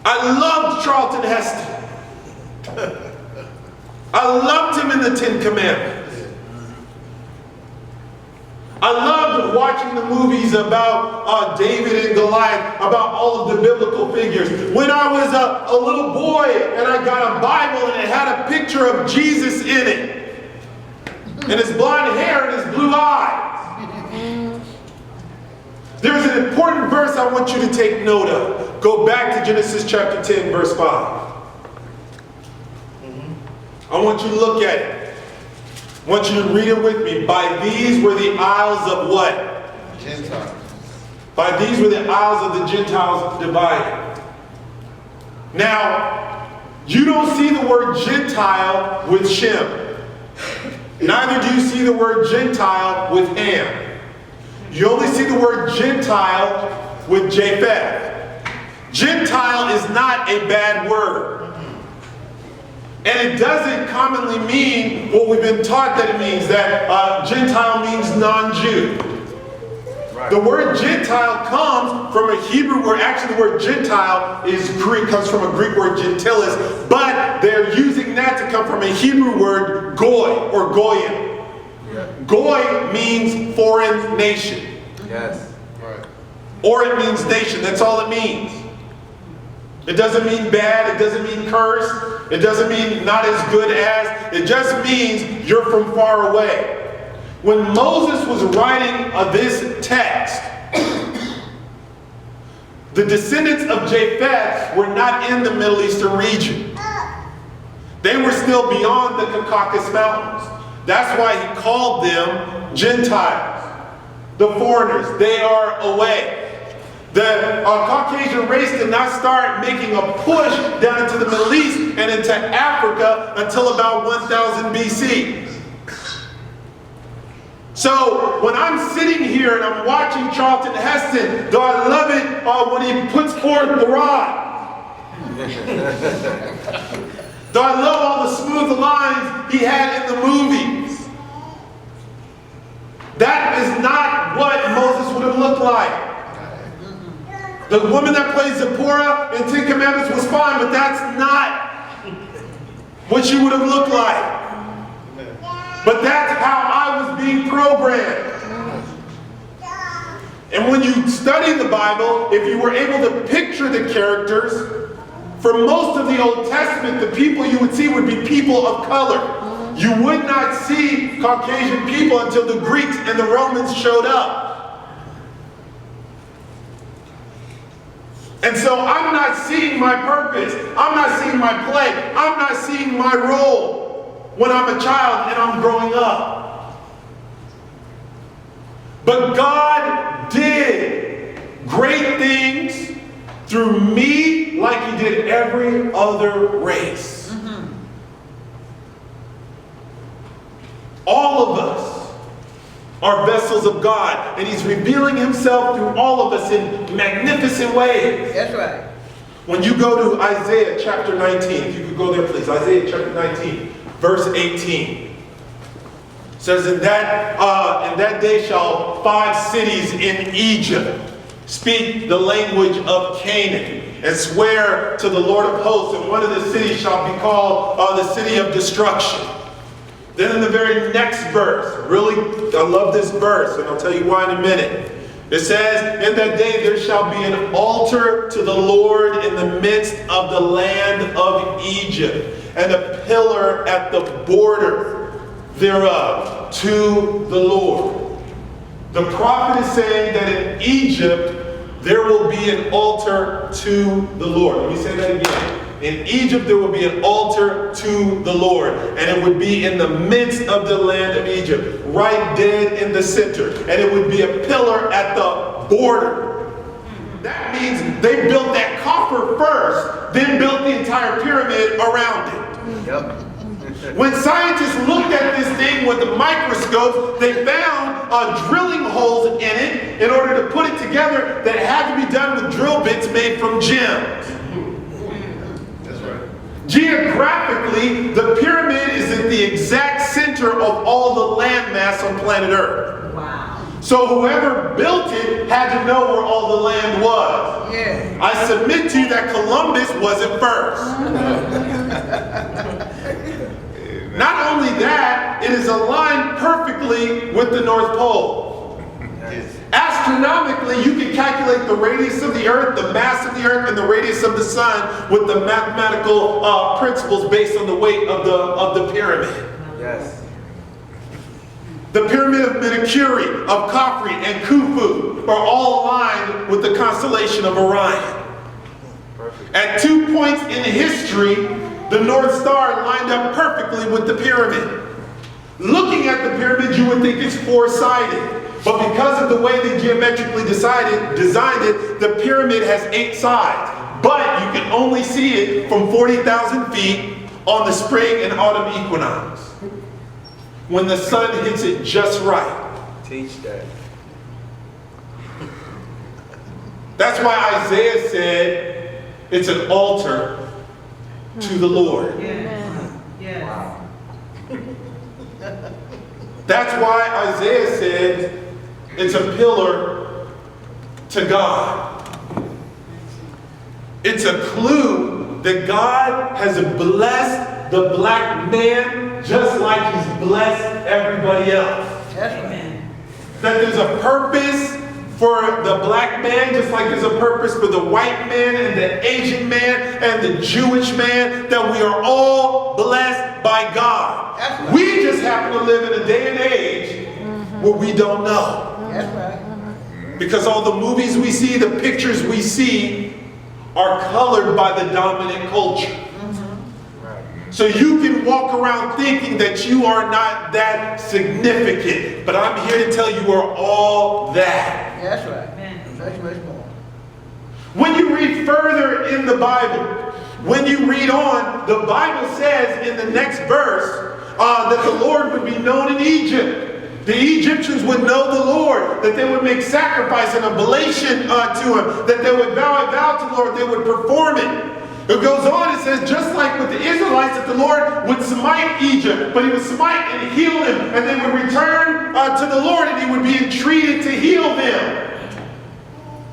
I loved Charlton Heston. I loved him in the Ten Commandments. I loved watching the movies about David and Goliath, about all of the biblical figures. When I was a little boy and I got a Bible and it had a picture of Jesus in it, and his blonde hair and his blue eyes. There's an important verse I want you to take note of. Go back to Genesis chapter 10, verse 5. I want you to look at it. I want you to read it with me. By these were the isles of what? Gentiles. By these were the isles of the Gentiles divided. Now, you don't see the word Gentile with Shem. Neither do you see the word Gentile with Ham. You only see the word Gentile with Japheth. Gentile is not a bad word. And it doesn't commonly mean what we've been taught that it means, that Gentile means non-Jew. Right. The word Gentile comes from a Hebrew word. Actually, the word Gentile is Greek, comes from a Greek word gentilis, but they're using that to come from a Hebrew word goy or goyim. Yeah. Goy means foreign nation. Yes. Right. Or it means nation. That's all it means. It doesn't mean bad. It doesn't mean curse. It doesn't mean not as good as. It just means you're from far away. When Moses was writing this text, the descendants of Japheth were not in the Middle Eastern region. They were still beyond the Caucasus Mountains. That's why he called them Gentiles. The foreigners, they are away. The Caucasian race did not start making a push down into the Middle East and into Africa until about 1000 BC. So when I'm sitting here and I'm watching Charlton Heston, do I love it when he puts forth the rod? Do I love all the smooth lines he had in the movies? That is not what Moses would have looked like. The woman that plays Zipporah in Ten Commandments was fine, but that's not what she would have looked like. But that's how I was being programmed. And when you study the Bible, if you were able to picture the characters, for most of the Old Testament, the people you would see would be people of color. You would not see Caucasian people until the Greeks and the Romans showed up. And so I'm not seeing my purpose. I'm not seeing my play. I'm not seeing my role when I'm a child and I'm growing up. But God did great things through me like he did every other race. Mm-hmm. All of us are vessels of God, and he's revealing himself through all of us in magnificent ways. That's right. When you go to Isaiah chapter 19, if you could go there please, Isaiah chapter 19, verse 18. It says, in that day shall 5 cities in Egypt speak the language of Canaan, and swear to the Lord of hosts, and one of the cities shall be called the city of destruction. Then in the very next verse, really, I love this verse, and I'll tell you why in a minute. It says, in that day there shall be an altar to the Lord in the midst of the land of Egypt, and a pillar at the border thereof to the Lord. The prophet is saying that in Egypt there will be an altar to the Lord. Let me say that again. In Egypt there will be an altar to the Lord, and it would be in the midst of the land of Egypt, right dead in the center, and it would be a pillar at the border. That means they built that coffer first, then built the entire pyramid around it. Yep. When scientists looked at this thing with the microscope, they found drilling holes in it in order to put it together that had to be done with drill bits made from gems. Geographically, the pyramid is at the exact center of all the landmass on planet Earth. Wow. So whoever built it had to know where all the land was. Yeah. I submit to you that Columbus wasn't first. Not only that, it is aligned perfectly with the North Pole. Astronomically, you can calculate the radius of the Earth, the mass of the Earth, and the radius of the Sun with the mathematical principles based on the weight of the pyramid. Yes. The pyramid of Menkaure, of Khafre, and Khufu are all aligned with the constellation of Orion. Perfect. At 2 points in history, the North Star lined up perfectly with the pyramid. Looking at the pyramid, you would think it's four-sided. But because of the way they geometrically designed it, the pyramid has 8 sides. But you can only see it from 40,000 feet on the spring and autumn equinox, when the sun hits it just right. Teach that. That's why Isaiah said it's an altar to the Lord. Yes. Yes. Wow. That's why Isaiah said it's a pillar to God. It's a clue that God has blessed the black man just like he's blessed everybody else. That's right. Amen. That there's a purpose for the black man just like there's a purpose for the white man and the Asian man and the Jewish man, that we are all blessed by God. That's right. We just happen to live in a day and age where we don't know. That's right. Because all the movies we see, the pictures we see are colored by the dominant culture. Right. So you can walk around thinking that you are not that significant. But I'm here to tell you are all that. That's right. Amen. Much, much more. When you read further in the Bible, when you read on, the Bible says in the next verse that the Lord would be known in Egypt. The Egyptians would know the Lord, that they would make sacrifice and oblation to Him, that they would vow a vow to the Lord, they would perform it. It goes on, it says, just like with the Israelites, that the Lord would smite Egypt, but He would smite and heal them, and they would return to the Lord, and He would be entreated to heal them.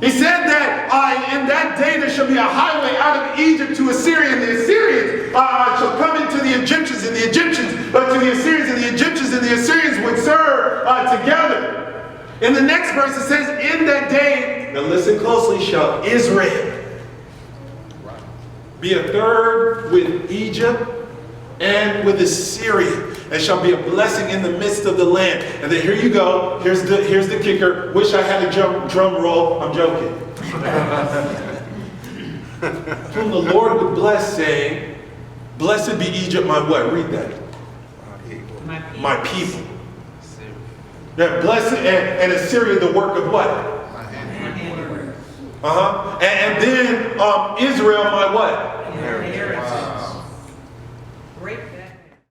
He said that in that day there shall be a highway out of Egypt to Assyria, and the Assyrians shall come into the Egyptians, and the Egyptians to the Assyrians, and the Egyptians and the Assyrians would serve together. In the next verse it says, in that day, now listen closely, shall Israel be a third with Egypt and with Assyria, and shall be a blessing in the midst of the land. And then here you go. Here's the kicker. Wish I had a drum roll. I'm joking. Whom the Lord would bless, saying, blessed be Egypt, my what? Read that. My people. My people. Yeah, blessed and Assyria, the work of what? My hand. And then Israel, my what? Inheritance.